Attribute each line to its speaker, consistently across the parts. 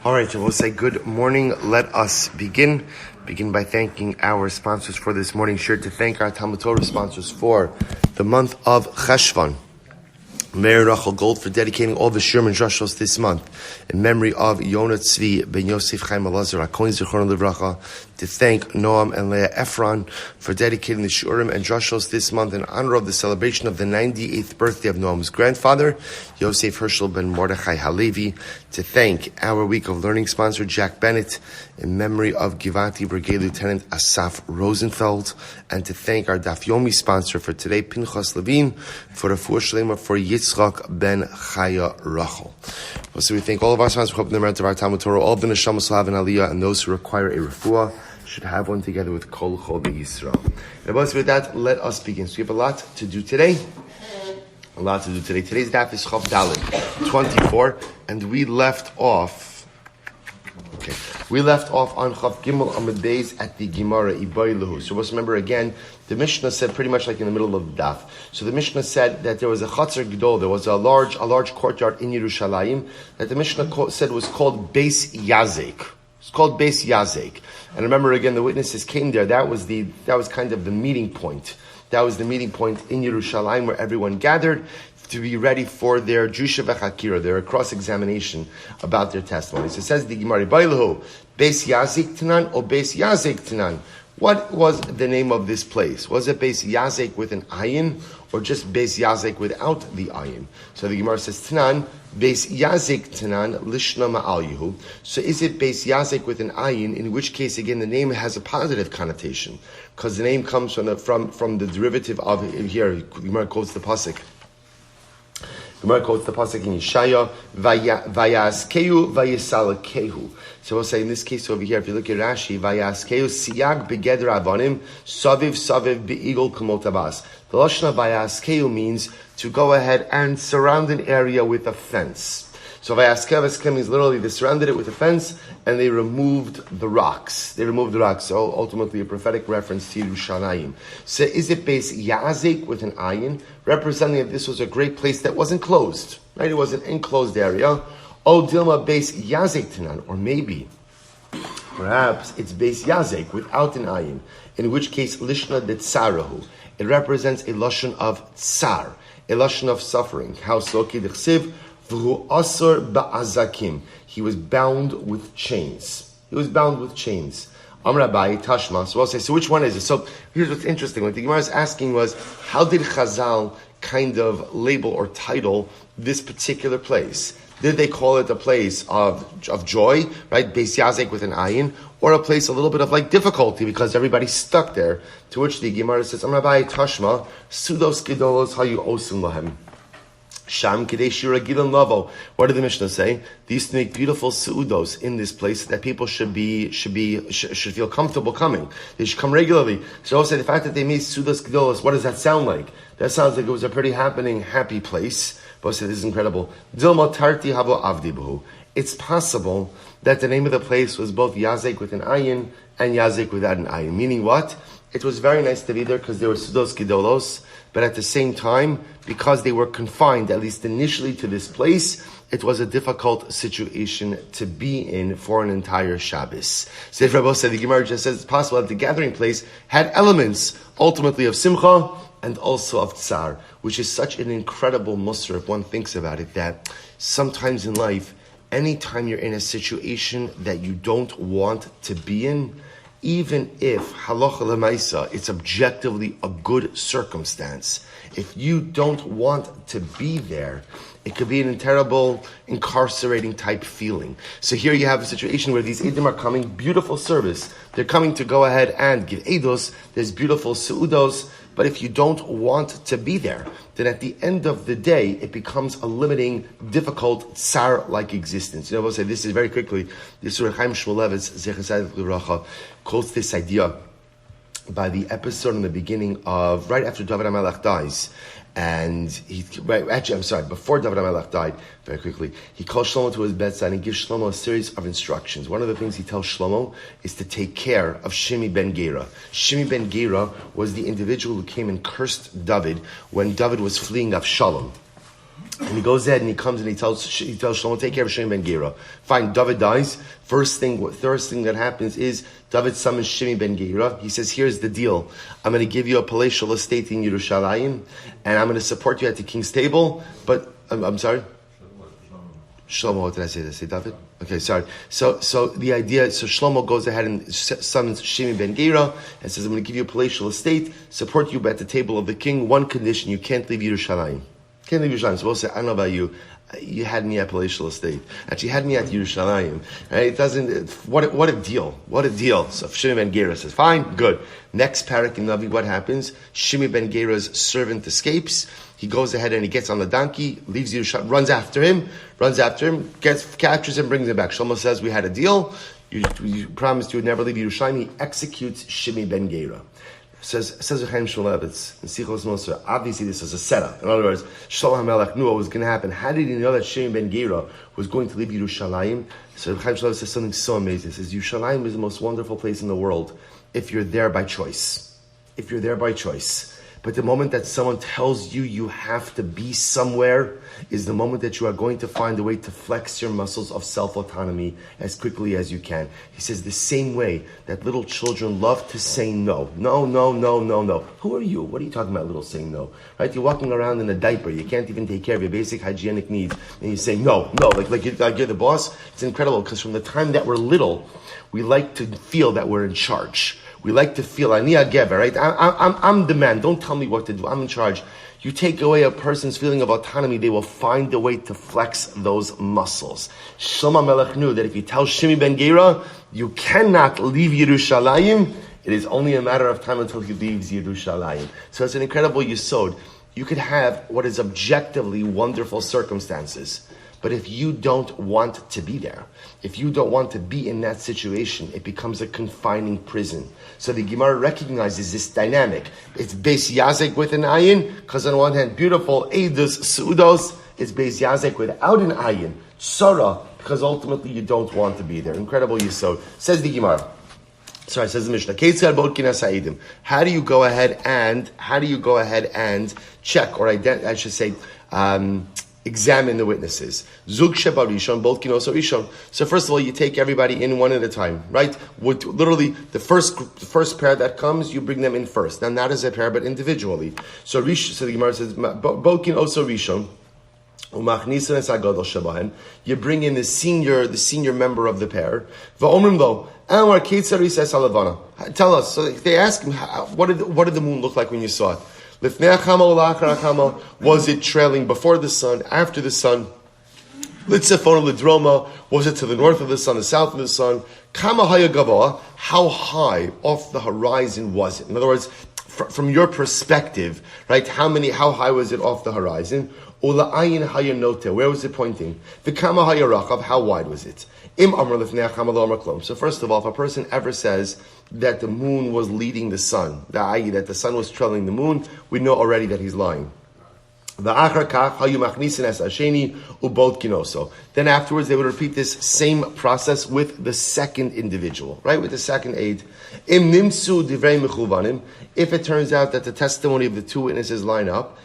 Speaker 1: All right, so we'll say good morning. Let us begin. Begin by thanking our sponsors for this morning. Sure to thank our TALMUD TORAH sponsors for the month of Cheshvan. Meir Rachel Gold for dedicating all the Shirim and Drushos this month in memory of Yonah, Tzvi, Ben Yosef, Chaim, Elazar, HaKohen, Zichron Livracha. To thank Noam and Leah Efron for dedicating the Shirim and Drushos this month in honor of the celebration of the 98th birthday of Noam's grandfather, Yosef Hershel ben Mordechai Halevi. To thank our Week of Learning sponsor, Jack Bennett, in memory of Givati Brigade Lieutenant Assaf Rosenfeld. And to thank our Daf Yomi sponsor for today, Pinchas Levine, for refuah sheleimah for Yitzchok Ben Chaya Rachel. So we thank all of our sponsors for helping the merit of our TALMUD TORAH. All of the neshamas will have an aliyah, and those who require a refuah should have one together with Kol Chol Yisrael. And with that, let us begin. So we have a lot to do today. Today's daf is Chav Daled 24, and we left off on Chav Gimel Amud Beis at the Gemara Ibayluhu. So let's remember again, the Mishnah said pretty much like in the middle of the daf. So the Mishnah said that there was a Chatzar Gedol, there was a large courtyard in Yerushalayim that the Mishnah said was called Beis Yazek. It's called Beis Yazek. And remember again, the witnesses came there. That was kind of the meeting point. That was the meeting point in Yerushalayim where everyone gathered to be ready for their Jusha v'chakira, their cross-examination about their testimonies. It says the Gemara, Bailahu, Beis Yazek Tanan or Beis Yazek Tanan. What was the name of this place? Was it Beis Yazek with an ayin or just Beis Yazek without the ayin? So the Gemara says, Tanan, Beis Yazek Tanan, Lishna Ma'al Yehu. So is it Beis Yazek with an ayin, in which case, again, the name has a positive connotation, because the name comes from the derivative of, here, Gemara quotes the pasuk. Gemara quotes the pasuk in Yeshaya, Vayaskehu Vayisalakehu. So we'll say in this case over here, if you look at Rashi, Vayaskehu Siyag Begeder Avanim Saviv Saviv Be'igol Kamotabas. The lashon of Vayaskehu means to go ahead and surround an area with a fence. So Vayaskehu means literally they surrounded it with a fence and they removed the rocks. So ultimately a prophetic reference to Yerushalayim. So is it Beis Yazek with an ayin, representing that this was a great place that wasn't closed, right? It was an enclosed area. O Dilma Beis Yazek Tanan, or maybe, perhaps it's Beis Yazek without an ayin, in which case Lishna de Tzarahu. It represents a lashon of tsar, a lashon of suffering. How so? Kidchsiv v'hu asur ba'azakim. He was bound with chains. Amrabai Tashma. So I'll say, so which one is it? So here's what's interesting. What the Gemara is asking was, how did Chazal kind of label or title this particular place? Did they call it a place of joy, right? Beis Yazek with an ayin, or a place a little bit of like difficulty because everybody's stuck there? To which the Gemara says, Amrabai Tashma, Sudos Gedolos Hayu Osim Lahem. Sham Kadeshira Gilan Lavo. What did the Mishnah say? They used to make beautiful seudos in this place that people should feel comfortable coming. They should come regularly. So also the fact that they made seudos gedolos, what does that sound like? That sounds like it was a pretty happy place. But this is incredible. Dilma Tarti Havo Avdi Buhu. It's possible that the name of the place was both Yazek with an ayin and Yazek without an ayin. Meaning what? It was very nice to be there because there were seudos gedolos, but at the same time, because they were confined, at least initially, to this place, it was a difficult situation to be in for an entire Shabbos. So if Rabbi said, the Gemara just says it's possible that the gathering place had elements, ultimately, of simcha and also of tsar, which is such an incredible musar if one thinks about it, that sometimes in life, anytime you're in a situation that you don't want to be in, even if halacha lemaisa, it's objectively a good circumstance, if you don't want to be there, it could be a terrible, incarcerating type feeling. So here you have a situation where these Eidim are coming, beautiful service. They're coming to go ahead and give Eidos. There's beautiful Seudos. But if you don't want to be there, then at the end of the day, it becomes a limiting, difficult, tsar-like existence. You know, we'll say this is very quickly. This Chaim Shmulevitz, Zechasayv Livracha, quotes this idea by the episode in the beginning of, right after David HaMelech dies. And before David HaMelech died, very quickly, he calls Shlomo to his bedside and gives Shlomo a series of instructions. One of the things he tells Shlomo is to take care of Shimi ben Gera. Shimi ben Gera was the individual who came and cursed David when David was fleeing Avshalom. And he goes ahead and he comes and he tells Shlomo, take care of Shimei ben Gera. Fine, David dies. First thing that happens is David summons Shimei ben Gera. He says, here's the deal. I'm going to give you a palatial estate in Yerushalayim, and I'm going to support you at the king's table. But, I'm sorry? Shlomo, what did I say? Did I say David? Okay, sorry. So the idea, Shlomo goes ahead and summons Shimei ben Gera and says, I'm going to give you a palatial estate, support you at the table of the king. One condition, you can't leave Yerushalayim. Can't leave Yerushalayim. So we'll say, I don't know about you. You had me at palatial estate. Actually, you had me at Yerushalayim. Right? It doesn't. What a deal! What a deal! So Shimei ben Gera says, "Fine, good." Next parak in Navi, what happens? Shimei ben Gera's servant escapes. He goes ahead and he gets on the donkey, leaves Yerushalayim, runs after him, captures him, brings him back. Shlomo says, "We had a deal. You promised you would never leave Yerushalayim." He executes Shimei ben Gera. Says Chaim Shmulevitz in Sichos Moser. Obviously, this is a setup. In other words, Shlomo HaMelech knew what was going to happen. How did he know that Shimei ben Gera was going to leave Yerushalayim? So Chaim Shmulevitz says something so amazing. He says, Yerushalayim is the most wonderful place in the world if you're there by choice. If you're there by choice. But the moment that someone tells you you have to be somewhere is the moment that you are going to find a way to flex your muscles of self-autonomy as quickly as you can. He says the same way that little children love to say no. No, no, no, no, no. Who are you? What are you talking about, little saying no? Right? You're walking around in a diaper. You can't even take care of your basic hygienic needs. And you say no, like you're the boss. It's incredible because from the time that we're little, we like to feel that we're in charge. We like to feel, Ani HaGever, right? I'm the man. Don't tell me what to do. I'm in charge. You take away a person's feeling of autonomy, they will find a way to flex those muscles. Shlomo HaMelech knew that if you tell Shimei ben Gera, you cannot leave Yerushalayim, it is only a matter of time until he leaves Yerushalayim. So it's an incredible yesod. You could have what is objectively wonderful circumstances, but if you don't want to be there, if you don't want to be in that situation, it becomes a confining prison. So the Gemara recognizes this dynamic. It's Beis Yazek with an ayin, because on one hand, beautiful, Eidus, Sudos, it's Beis Yazek without an ayin, Tzara, because ultimately you don't want to be there. Incredible yesod. Says the Gemara. Sorry, says the Mishnah. How do you go ahead and check, or I should say, examine the witnesses. Zug sheba rishon, both kinoso rishon. So first of all, you take everybody in one at a time, right? Literally, the first pair that comes, you bring them in first. Now, not as a pair, but individually. So the Gemara says, both kinoso rishon. You bring in the senior member of the pair. Tell us. So they ask him, what did the moon look like when you saw it? Was it trailing before the sun, after the sun? Was it to the north of the sun, the south of the sun? How high off the horizon was it? In other words, from your perspective, right? How high was it off the horizon? Where was it pointing? How wide was it? So first of all, if a person ever says that the moon was leading the sun, that the sun was trailing the moon, we know already that he's lying. Then afterwards, they would repeat this same process with the second individual, right? With the second aid. If it turns out that the testimony of the two witnesses line up,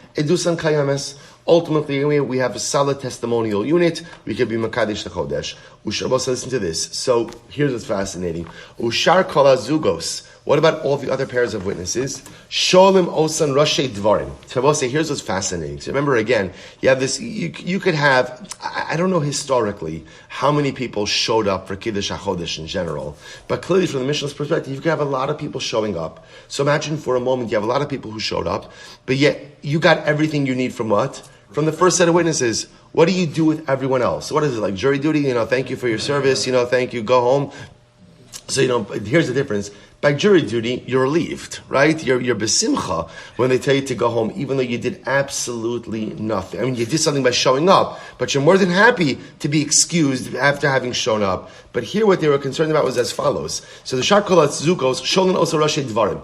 Speaker 1: ultimately, we have a solid testimonial unit. We can be Makadesh the Chodesh. Listen to this. So here's what's fascinating. Ushar kol hazugos. What about all the other pairs of witnesses? Sholim osan rashi dvarim. Tabose, here's what's fascinating. So remember again, you have this. You could have. I don't know historically how many people showed up for Kiddush HaChodesh in general, but clearly from the Mishnah's perspective, you could have a lot of people showing up. So imagine for a moment you have a lot of people who showed up, but yet you got everything you need from what? From the first set of witnesses. What do you do with everyone else? What is it, like jury duty? Thank you for your service. Thank you, go home. So, here's the difference. By jury duty, you're relieved, right? You're besimcha when they tell you to go home, even though you did absolutely nothing. I mean, you did something by showing up, but you're more than happy to be excused after having shown up. But here what they were concerned about was as follows. So the Shar Kol HaZugos, Sholin Osa Rashi Dvarim.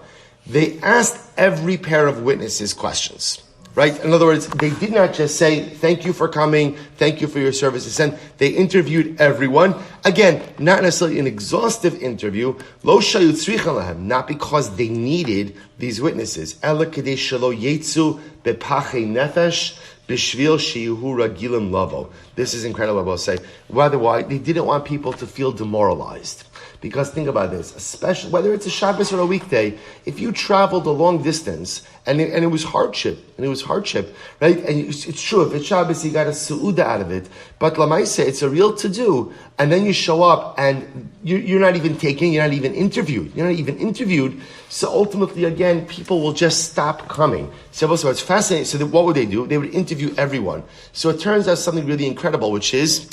Speaker 1: They asked every pair of witnesses questions. Right? In other words, they did not just say, thank you for coming, thank you for your services, and they interviewed everyone. Again, not necessarily an exhaustive interview, lo shayu tzricha lahem, not because they needed these witnesses, ela kedei shelo yetzu bepachei nefesh, Bishvil shihu ragilim lavo. This is incredible, I will say. Why? They didn't want people to feel demoralized. Because think about this, especially whether it's a Shabbos or a weekday, if you traveled a long distance and it was hardship, right? And it's true, if it's Shabbos, you got a su'uda out of it. But Lamaise, it's a real to-do, and then you show up and you're not even taken, you're not even interviewed. So ultimately, again, people will just stop coming. So it's fascinating. So what would they do? They would interview everyone. So it turns out something really incredible, which is,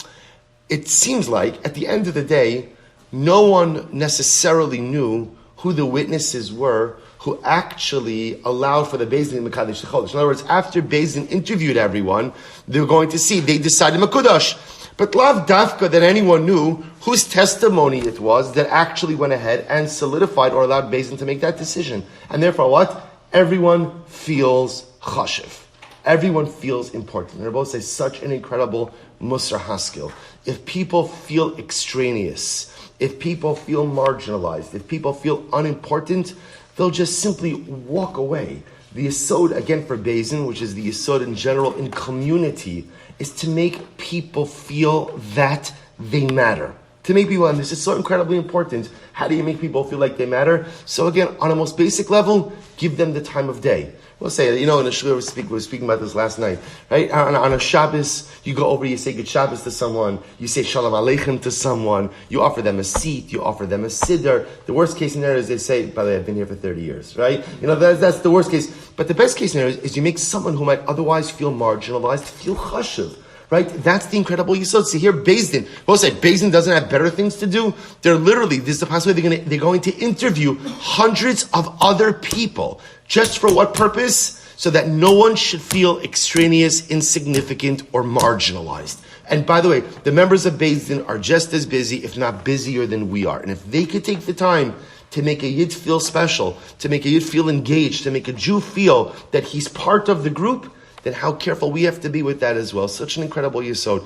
Speaker 1: it seems like, at the end of the day, no one necessarily knew who the witnesses were who actually allowed for the Beis Din Mekadesh Chodesh. In other words, after Beis Din interviewed everyone, they were going to see, they decided Mekudash. But lav dafka that anyone knew whose testimony it was that actually went ahead and solidified or allowed Beis Din to make that decision. And therefore what? Everyone feels chashiv. Everyone feels important. They're both say such an incredible musar haskell. If people feel extraneous, if people feel marginalized, if people feel unimportant, they'll just simply walk away. The yesod, again for Beis Din, which is the yesod in general in community, is to make people feel that they matter. To make people, and this is so incredibly important, how do you make people feel like they matter? So again, on a most basic level, give them the time of day. We'll say, in the shul we were speaking about this last night, right? On a Shabbos, you go over, you say good Shabbos to someone, you say Shalom Aleichem to someone, you offer them a seat, you offer them a siddur. The worst case scenario is they say, by the way, I've been here for 30 years, right? That's the worst case. But the best case scenario is you make someone who might otherwise feel marginalized feel chashuv. Right? That's the incredible yisod. See here, Beis Din. We'll say Beis Din doesn't have better things to do. They're literally, this is the possibility they're going to interview hundreds of other people. Just for what purpose? So that no one should feel extraneous, insignificant, or marginalized. And by the way, the members of Beis Din are just as busy, if not busier than we are. And if they could take the time to make a Yid feel special, to make a Yid feel engaged, to make a Jew feel that he's part of the group, then how careful we have to be with that as well. Such an incredible yesod.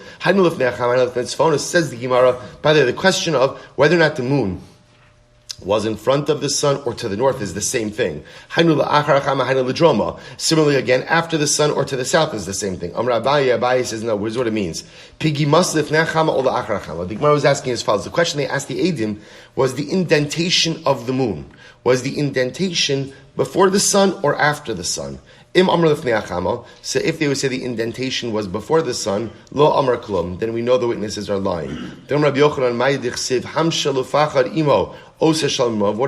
Speaker 1: Says the Gemara, by the way, the question of whether or not the moon was in front of the sun or to the north is the same thing. Similarly, again, after the sun or to the south is the same thing. Abaye says, no, here's what it means. The Gemara was asking as follows. The question they asked the Eidim was the indentation of the moon. Was the indentation before the sun or after the sun? So if they would say the indentation was before the sun, lo amar klum, then we know the witnesses are lying. What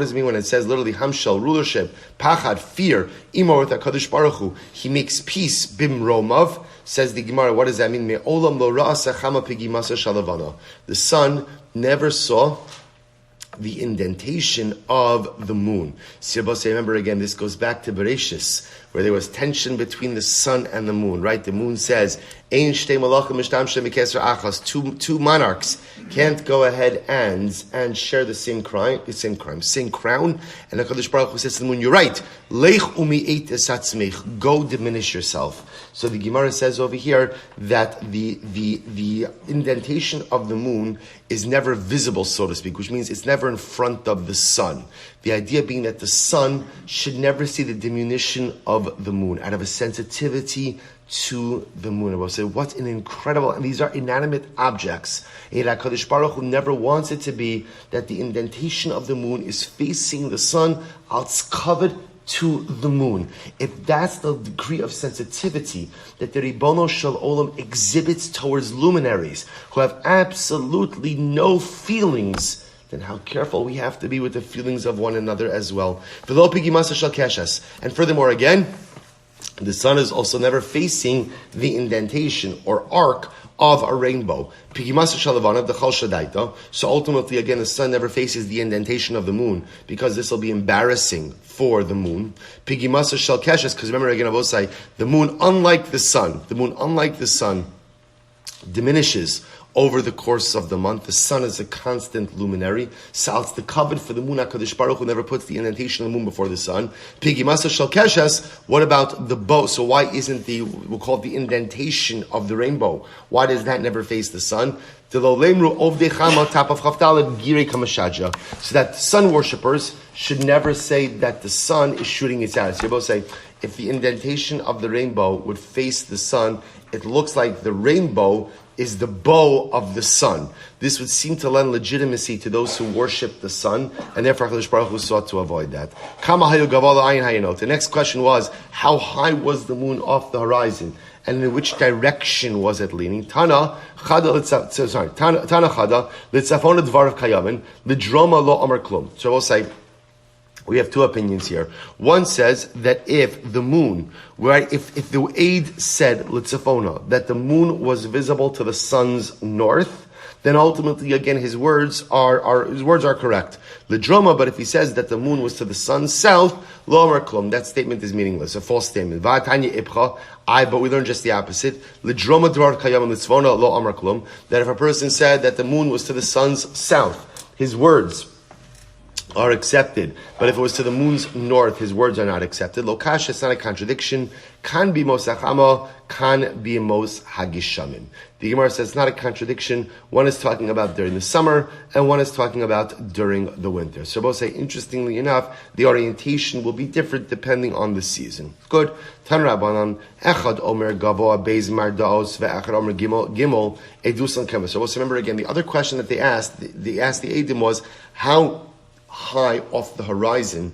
Speaker 1: does it mean when it says literally hamshel, rulership, pachad, fear, imo with HaKadosh Baruch Hu, he makes peace, bim romav, says the Gemara, what does that mean? The sun never saw the indentation of the moon. Remember again, this goes back to Bereshis, where there was tension between the sun and the moon, right? The moon says, Ein shtei malachim mishtamshem b'keser achas. Two monarchs can't go ahead and share the same crown. And the HaKadosh Baruch Hu says to the moon, you're right. Leich umi'eit esatzmich. Go diminish yourself. So the Gemara says over here that the indentation of the moon is never visible, so to speak, which means it's never in front of the sun. The idea being that the sun should never see the diminution of the moon out of a sensitivity to the moon. I will say, what an incredible, and these are inanimate objects. And HaKadosh Baruch Hu never wants it to be that the indentation of the moon is facing the sun, it's covered to the moon. If that's the degree of sensitivity that the Ribono Shel Olam exhibits towards luminaries who have absolutely no feelings, then how careful we have to be with the feelings of one another as well. And furthermore, again, the sun is also never facing the indentation or arc of a rainbow. So ultimately, again, the sun never faces the indentation of the moon because this will be embarrassing for the moon. Because remember again, Avosai, the moon, unlike the sun, diminishes over the course of the month. The sun is a constant luminary. So it's the covet for the moon. HaKadosh Baruch Hu never puts the indentation of the moon before the sun. What about the bow? So why isn't we'll call it the indentation of the rainbow? Why does that never face the sun? So that sun worshippers should never say that the sun is shooting its arrows. You both say, if the indentation of the rainbow would face the sun, it looks like the rainbow is the bow of the sun. This would seem to lend legitimacy to those who worship the sun, and therefore HaKadosh Baruch Hu sought to avoid that. The next question was, how high was the moon off the horizon, and in which direction was it leaning? Tana Chada Litzafona Dvarav Kayamin Lidroma Lo Amar Klum. So we'll say, we have two opinions here. One says that if the moon, if the aid said, Litzafona, that the moon was visible to the sun's north, then ultimately, again, his words are correct. Lidroma, but if he says that the moon was to the sun's south, Lo Amar Klum, that statement is meaningless, a false statement. But we learn just the opposite. Lidroma Dvar Kayam Litzvona Lo Amar Klum, that if a person said that the moon was to the sun's south, his words are accepted. But if it was to the moon's north, his words are not accepted. Lokash, it's not a contradiction. Kan be mos achama, kan be mos hagishamim. The Gemara says it's not a contradiction. One is talking about during the summer, and one is talking about during the winter. So both say, interestingly enough, the orientation will be different depending on the season. Good. Tan Rabbanan, echad omer gavoa beis mardaos ve'echad omer gimel edusan kemes. So also remember again, the other question that they asked the Eidim was, how high off the horizon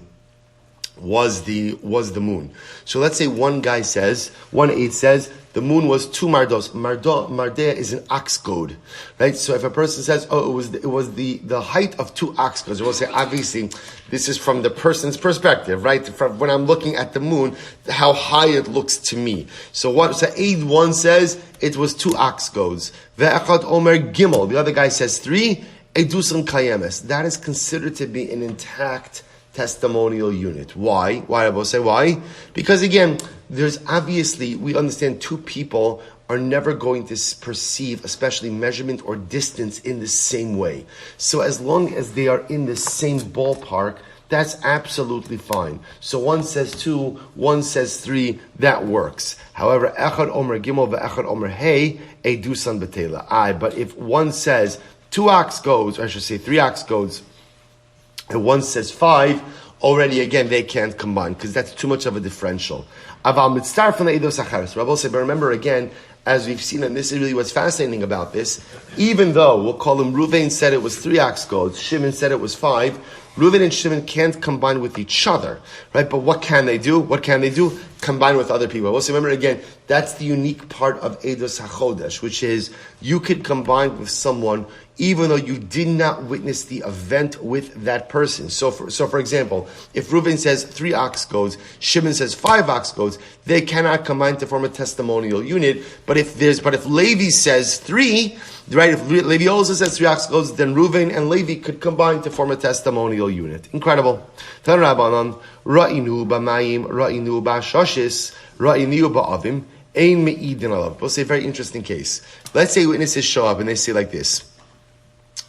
Speaker 1: was the moon? So let's say one aide says the moon was 2 mardos. Mardea is an ox goad, right? So if a person says, it was the height of 2 ox goads, we'll say, obviously, this is from the person's perspective, right? From when I'm looking at the moon, how high it looks to me. So aid 1 says it was 2 ox goads. Ve'echad omer gimel. The other guy says 3. Edusan kayemes. That is considered to be an intact testimonial unit. Why? Why? I will say why. Because again, there's obviously, we understand 2 people are never going to perceive, especially measurement or distance, in the same way. So as long as they are in the same ballpark, that's absolutely fine. So one says 2, one says 3, that works. However, echad omer gimel ve'echad omer hey, edusan betela. But if one says 2 ox goads, or I should say 3 ox goads, and one says 5, already again they can't combine because that's too much of a differential. Rabbi said, but remember again, as we've seen, and this is really what's fascinating about this, even though we'll call him Ruvain said it was 3 ox goads, Shimon said it was 5, Reuven and Shimon can't combine with each other, right? But what can they do? Combine with other people. Also, remember again, that's the unique part of Eidos HaChodesh, which is you could combine with someone even though you did not witness the event with that person. So for example, if Reuven says 3 ox goads, Shimon says 5 ox goads, they cannot combine to form a testimonial unit. But if Levi says 3, right? If Levi also says 3 ox goads, then Reuven and Levi could combine to form a testimonial unit. Incredible. Tan Rabbanan, Ra'inu b'mayim, Ra'inu b'ashashis, Ra'inu ba'avim, Ein me'idin alav. We'll say a very interesting case. Let's say witnesses show up and they say like this: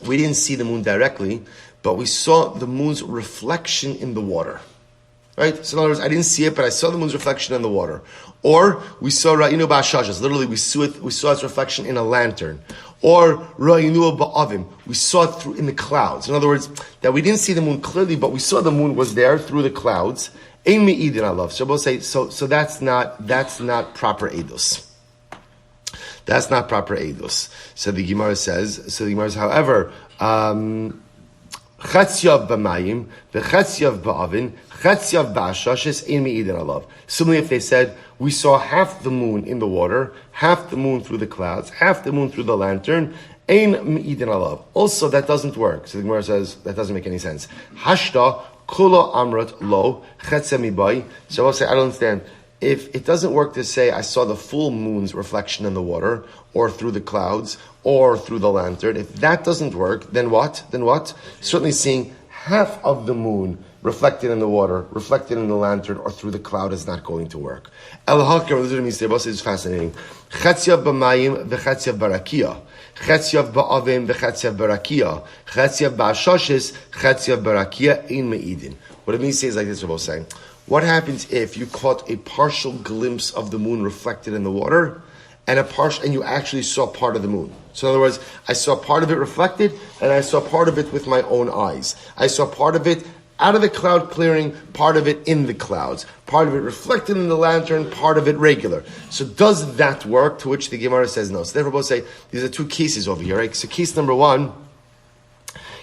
Speaker 1: we didn't see the moon directly, but we saw the moon's reflection in the water. Right? So in other words, I didn't see it, but I saw the moon's reflection in the water. Or we saw Ra'inu ba'ashashis. Literally, we saw its reflection in a lantern. Or Ra'inu ba'avim. We saw it in the clouds. In other words, that we didn't see the moon clearly, but we saw the moon was there through the clouds. Ein me'idin alav. So we'll say, so that's not proper eidos. That's not proper eidos. So the Gemara says, however, Chatziyav b'mayim, v'chatziyav ba'avin, chatziyav ba'ashashes, ein me'idin alav. Similarly, if they said, we saw half the moon in the water, half the moon through the clouds, half the moon through the lantern, ein me'idin alav. Also, that doesn't work. So the Gemara says, that doesn't make any sense. Hashta, kula amrat lo, chatziyav mibai. So I'll say, I don't understand. If it doesn't work to say, I saw the full moon's reflection in the water, or through the clouds, or through the lantern, if that doesn't work, then what? Certainly seeing half of the moon reflected in the water, reflected in the lantern, or through the cloud is not going to work. El-Hakam, this is fascinating. Chatziyav b'mayim v'chatziyav barakia. Chatziyav ba'avim v'chatziyav barakia. Chatziyav ba'ashashis, chatziyav barakia in me'idin. What it means to say is like this, Rabbi saying. What happens if you caught a partial glimpse of the moon reflected in the water, and you actually saw part of the moon? So in other words, I saw part of it reflected, and I saw part of it with my own eyes. I saw part of it out of the cloud clearing, part of it in the clouds, part of it reflected in the lantern, part of it regular. So does that work? To which the Gemara says no. So therefore both say, these are two cases over here, right? So case number one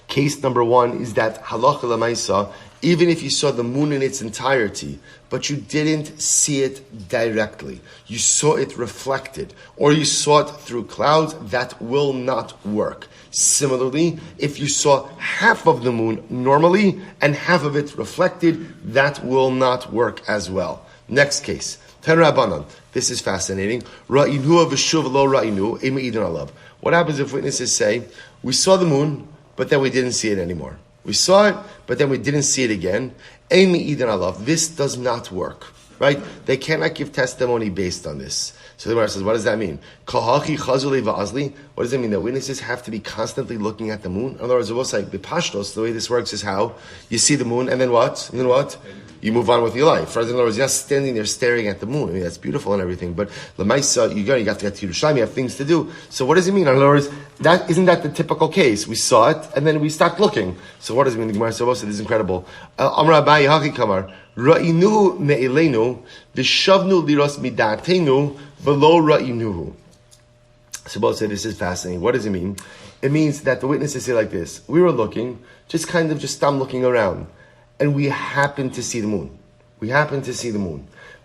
Speaker 1: is that halacha l'maisa, even if you saw the moon in its entirety, but you didn't see it directly, you saw it reflected, or you saw it through clouds, that will not work. Similarly, if you saw half of the moon normally and half of it reflected, that will not work as well. Next case. Ten Rabbanan. This is fascinating. Ra'inu v'shuv lo ra'inu, ema idun alav. What happens if witnesses say, we saw the moon, but then we didn't see it anymore? We saw it, but then we didn't see it again. Ema idun alav. This does not work. Right? They cannot give testimony based on this. So the Gemara says, what does that mean? Kahachi chazuli va'azli. What does that mean? That witnesses have to be constantly looking at the moon? In other words, it was like the pashtos, the way this works is how you see the moon, and then what? And then what? You move on with your life. In other words, you're not standing there staring at the moon. I mean, that's beautiful and everything, but lemaisa, you got to get to Yerushalayim, you have things to do. So what does it mean? In other words, isn't that the typical case? We saw it, and then we stopped looking. So what does it mean? The Gemara says, this is incredible. Amar Abaye Haki Kamar, Ra'inu me'elenu, v'shavnu liros midatenu, v'lo ra'inuhu. So both say this is fascinating. What does it mean? It means that the witnesses say like this: we were looking, just stopped looking around, and we happened to see the moon.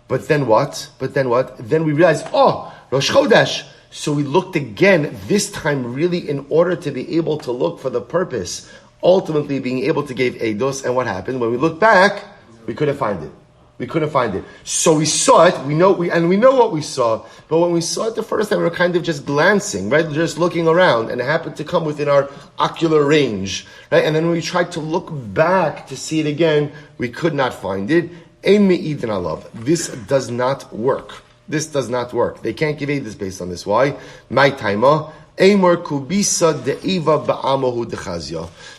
Speaker 1: But then what? Then we realized, Rosh Chodesh. So we looked again, this time really in order to be able to look for the purpose, ultimately being able to give Eidos. And what happened? When we looked back, we couldn't find it. So we saw it, we know what we saw, but when we saw it the first time, we were kind of just glancing, right? Just looking around, and it happened to come within our ocular range, right? And then when we tried to look back to see it again, we could not find it. Ein me'idin alav. This does not work. They can't give aid based on this. Why? My taima.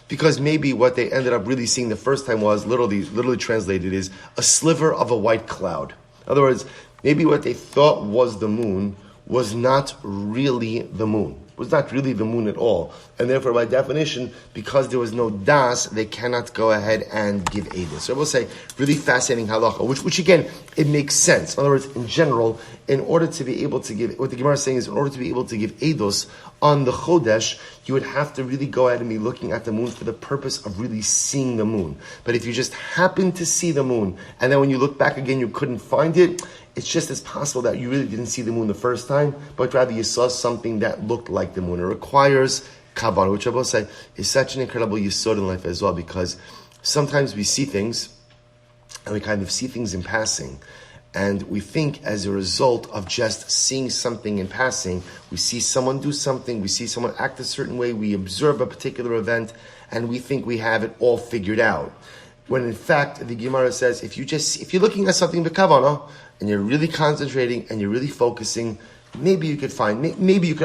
Speaker 1: Because maybe what they ended up really seeing the first time was, literally translated, is a sliver of a white cloud. In other words, maybe what they thought was the moon was not really the moon. Was not really the moon at all. And therefore, by definition, because there was no das, they cannot go ahead and give edus. So I will say, really fascinating halacha, which again, it makes sense. In other words, in general, in order to be able to give, what the Gemara is saying is, in order to be able to give edus on the Chodesh, you would have to really go ahead and be looking at the moon for the purpose of really seeing the moon. But if you just happen to see the moon, and then when you look back again, you couldn't find it, it's just as possible that you really didn't see the moon the first time, but rather you saw something that looked like the moon. It requires kavanah, which I will say is such an incredible yesod in life as well, because sometimes we see things, and we kind of see things in passing, and we think as a result of just seeing something in passing, we see someone do something, we see someone act a certain way, we observe a particular event, and we think we have it all figured out. When in fact, the Gemara says, if you're looking at something b'kavanah, and you're really concentrating, and you're really focusing, maybe you could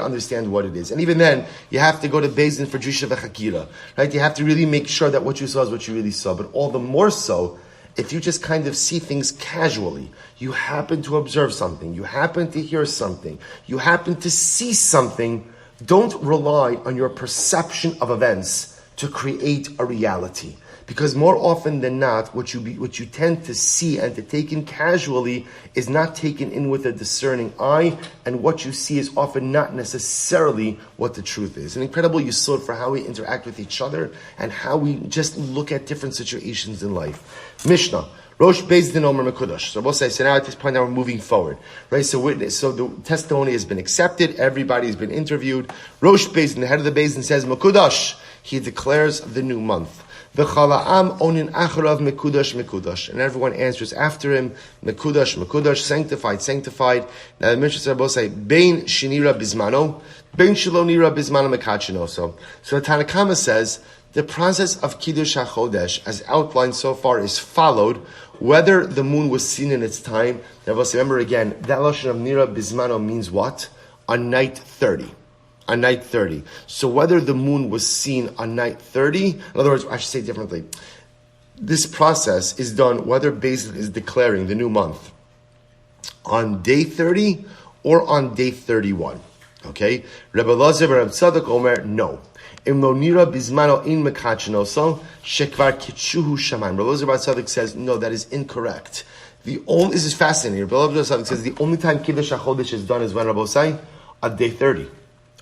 Speaker 1: understand what it is. And even then, you have to go to Beis Din for Drisha v'Chakira, right? You have to really make sure that what you saw is what you really saw. But all the more so, if you just kind of see things casually, you happen to observe something, you happen to hear something, you happen to see something, don't rely on your perception of events to create a reality. Because more often than not, what you tend to see and to take in casually is not taken in with a discerning eye, and what you see is often not necessarily what the truth is. An incredible yesod for how we interact with each other and how we just look at different situations in life. Mishnah. Rosh Beis Din Omer Mekudash. So we'll say, so now at this point, now we're moving forward, right? So the testimony has been accepted. Everybody has been interviewed. Rosh Beis Din, the head of the Beis Din, says Mekudash. He declares the new month. V'chala'am onin acharav mekudash. And everyone answers after him, mekudash, sanctified. Now the Mishnah both say, bein shinira bismano, bein shalonira bismano mekachinoso. So the Tanna Kama says, the process of Kiddush HaChodesh, as outlined so far, is followed whether the moon was seen in its time. Now remember again, that lashon of nira bismano means what? On night 30. On night 30. So whether the moon was seen on night 30, in other words, I should say differently, this process is done whether Beis Din is declaring the new month on day 30 or on day 31. Okay? Rebbe Elazar and Tzadok Omer, no. Imlonira bizmano in mekachinoso shekvar kitshuhu shamayim. Rabbi Elazar Bar Tzadok says, no, that is incorrect. This is fascinating. Rabbi Elazar Bar Tzadok says the only time Kiddush HaChodesh is done is when, Rabbi Say, on day 30.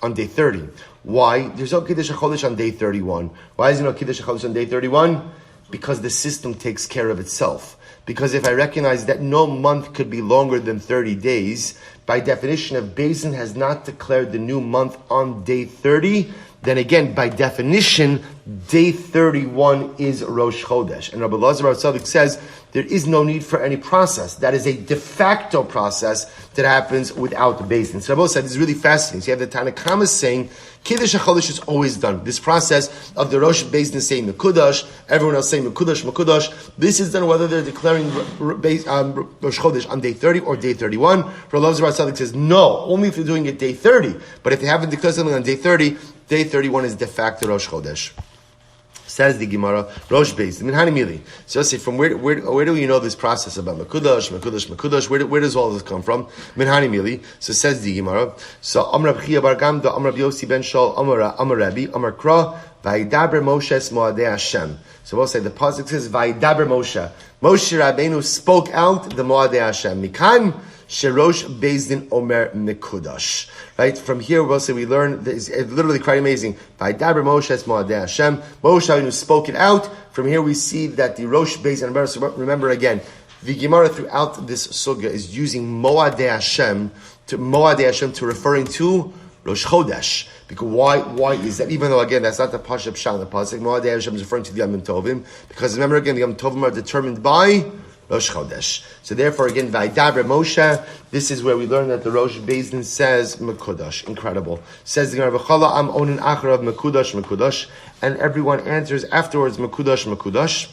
Speaker 1: On day 30. Why? There's no Kiddush HaChodesh on day 31. Why is there no Kiddush HaChodesh on day 31? Because the system takes care of itself. Because if I recognize that no month could be longer than 30 days, by definition, if Beis Din has not declared the new month on day 30, then again, by definition, day 31 is Rosh Chodesh. And Rabbi Elazar Bar Tzadok says there is no need for any process. That is a de facto process that happens without the Beis Din. So Rabbi said this is really fascinating. So you have the Tanakh saying Kiddush HaChodesh is always done. This process of the Rosh Beis Din saying Mekudash, everyone else saying Mekudash, this is done whether they're declaring Rosh Chodesh on day 30 or day 31. Rabbi Elazar Bar Tzadok says no, only if they're doing it day 30. But if they haven't declared something on day 30, day 31 is de facto Rosh Chodesh. Says the Gemara, Rosh Beis Din. Minhani Mili. So I say, from where do you know this process about Mekudash? Where does all this come from? Minhani Mili. So says the Gemara. So Amar Rabbi Bar Gamda, Amar Yosef Ben Chaya Rachel, Amar Rabbi, Amar Kra, Vaidaber Moshe es Moadei Hashem. So we'll say the pasuk says Vaidaber Moshe. Moshe Rabbeinu spoke out the Moadei Hashem. Mikan Sherosh Beis Din Omer Mekudash. Right? From here, we'll say we learn, it's literally quite amazing. Vaidaber Moshe es Moadei Hashem. Moshe Rabbeinu spoke it out. From here we see that the Rosh Beis Din, remember again, the Gemara throughout this sugya is using Moadei Hashem to referring to Rosh Chodesh. Because why is that? Even though again that's not the Pashup Shah in the pasuk, Moadei Hashem is referring to the Yom Tovim. Because remember again, the Yom Tovim are determined by Rosh Chodesh. So therefore again, Vaidaber Moshe, this is where we learn that the Rosh Beis Din says Mekudash. Incredible. Says the Gemara, V'chala am onin acharav Mekudash, and everyone answers afterwards Mekudash.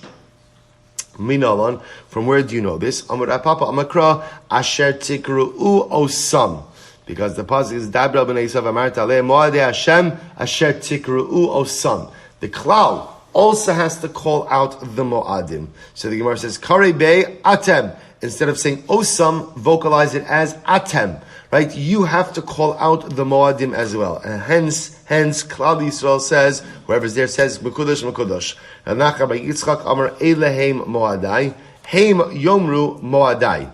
Speaker 1: Minalan, from where do you know this? Amar Papa Amakra Asher Tikru'u Osam. Because the pasuk is Dabra b'nei Yisrael Amarta Le Moadei Hashem Asher Tikru'u Osam. The klal also has to call out the Moadim. So the Gemara says Karei Bei Atem. Instead of saying Osam, vocalize it as Atem. Right? You have to call out the Moadim as well. And hence, Klal Yisrael says, whoever's there says, Mekudash. Ranacha by Yitzchok, Amar Elehem Moadai, Heim Yomru Moadai.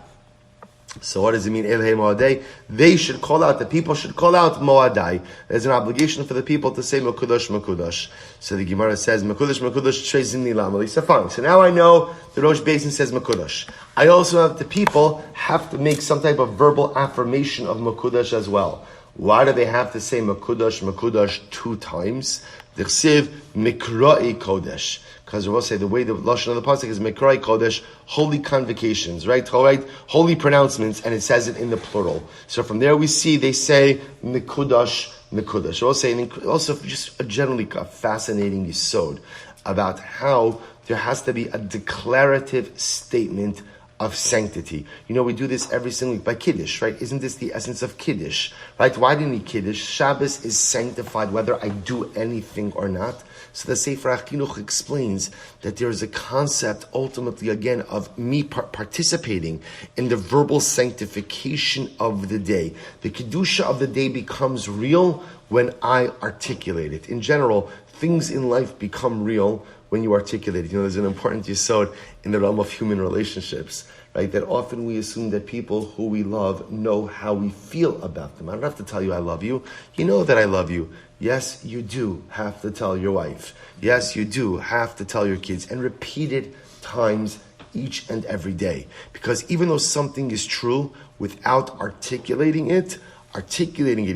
Speaker 1: So what does it mean, Elehem Moadai? They should call out, the people should call out Moadai. There's an obligation for the people to say Mekudash. So the Gemara says, Mekudash, Trezini Lamali. So fine. So now I know the Rosh Beis Din says Mekudash. I also have the people have to make some type of verbal affirmation of Mekudash as well. Why do they have to say Mekudash 2 times? D'chsiv Mikrai Kodesh. Because we'll say the way the lashon of the pasuk is Mikrai Kodesh, holy convocations, right? Holy pronouncements, and it says it in the plural. So from there we see they say Mekudash. We'll say also just a generally fascinating yisod about how there has to be a declarative statement of sanctity. You know, we do this every single week by Kiddush, right? Isn't this the essence of Kiddush, right? Why do you need Kiddush? Shabbos is sanctified whether I do anything or not. So the Sefer HaChinuch explains that there is a concept, ultimately, again, of me participating in the verbal sanctification of the day. The Kedusha of the day becomes real when I articulate it. In general, things in life become real when you articulate it. You know, there's an important yesod in the realm of human relationships, right? That often we assume that people who we love know how we feel about them. I don't have to tell you I love you. You know that I love you. Yes, you do have to tell your wife. Yes, you do have to tell your kids, and repeated times each and every day. Because even though something is true, without articulating it,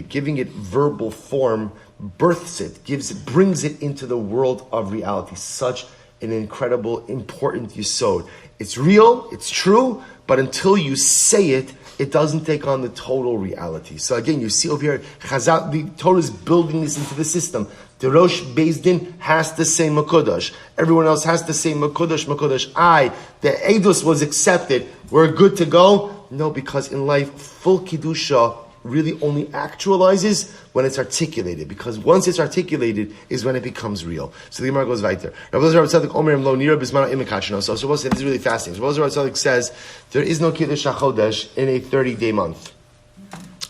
Speaker 1: giving it verbal form, births it, brings it into the world of reality. Such an incredible, important yesod. It's real, it's true, but until you say it, it doesn't take on the total reality. So again, you see over here, Chazal, the Torah is building this into the system. The Rosh Beis Din has to say Mekudash. Everyone else has to say Mekudash. The Eidos was accepted. We're good to go. No, because in life, full Kiddusha really only actualizes when it's articulated, because once it's articulated is when it becomes real. So the Gemara goes weiter. So we'll say this is really fascinating. Rabbi Silber says there is no Kiddush HaChodesh in a 30-day month.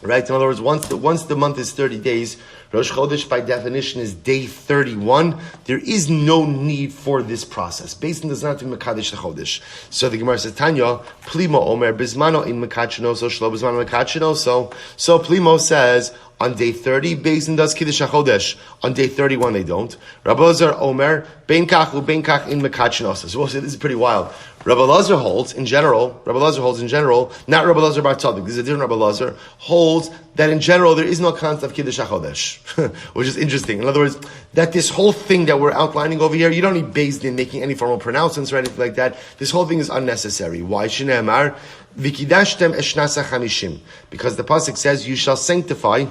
Speaker 1: Right? In other words, once the month is 30 days, Rosh Chodesh by definition is day 31. There is no need for this process. Beis Din does not do Mekadesh the Chodesh. So the Gemara says, Tanya, Plimo Omer Bismano in Mekachinoso, Shlo Bismano Mekachinoso. So Plimo says, on day 30, Beis Din does Kiddush HaChodesh. On day 31, they don't. Rabbi Elazar Omer, Ben Kach u'Ben Kach in Mekachinoso. So we'll say this is pretty wild. Rabbi Elazar holds in general, not Rabbi Elazar Bar Tzadik, this is a different Rabbi Elazar, holds that in general there is no concept of Kiddush HaChodesh, which is interesting. In other words, that this whole thing that we're outlining over here, you don't need Beis Din making any formal pronouncements or anything like that. This whole thing is unnecessary. Why? Shneimar, V'kidashtem eshnasa chamishim. Because the pasuk says, you shall sanctify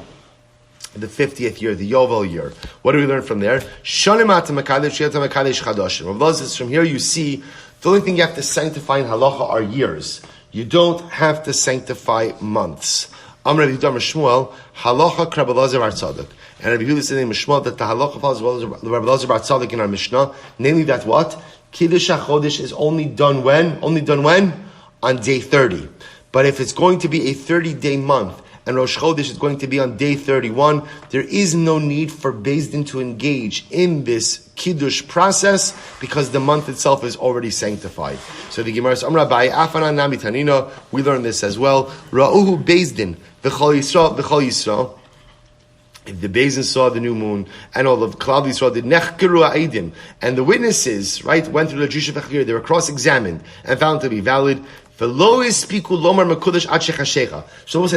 Speaker 1: the 50th year, the Yovel year. What do we learn from there? Shaleimah mekadesh yata mekadesh chadashim. Rav Elazar says from here you see, the only thing you have to sanctify in halacha are years. You don't have to sanctify months. Amr Rabbi Yehuda Shmuel, halacha Rabbi Elazar Bar Tzadik. And Rabbi Yehuda said in Shmuel that the halacha follows Rabbi Elazar Bar Tzadik in our Mishnah, namely that what? Kiddush HaChodesh is only done when? On day 30. But if it's going to be a 30-day month, and Rosh Chodesh is going to be on day 31, there is no need for Beis Din to engage in this Kiddush process because the month itself is already sanctified. So the Gemara says, Amra Bai Afana Nami Tanina, we learn this as well. Ra'uhu Beis Din, V'chol Yisrael. If the Beis Din saw the new moon, and all of Klal Yisrael did Nechkeru Ha'edim, and the witnesses, right, went through the Jewish Fechir, they were cross-examined and found to be valid. So we'll say,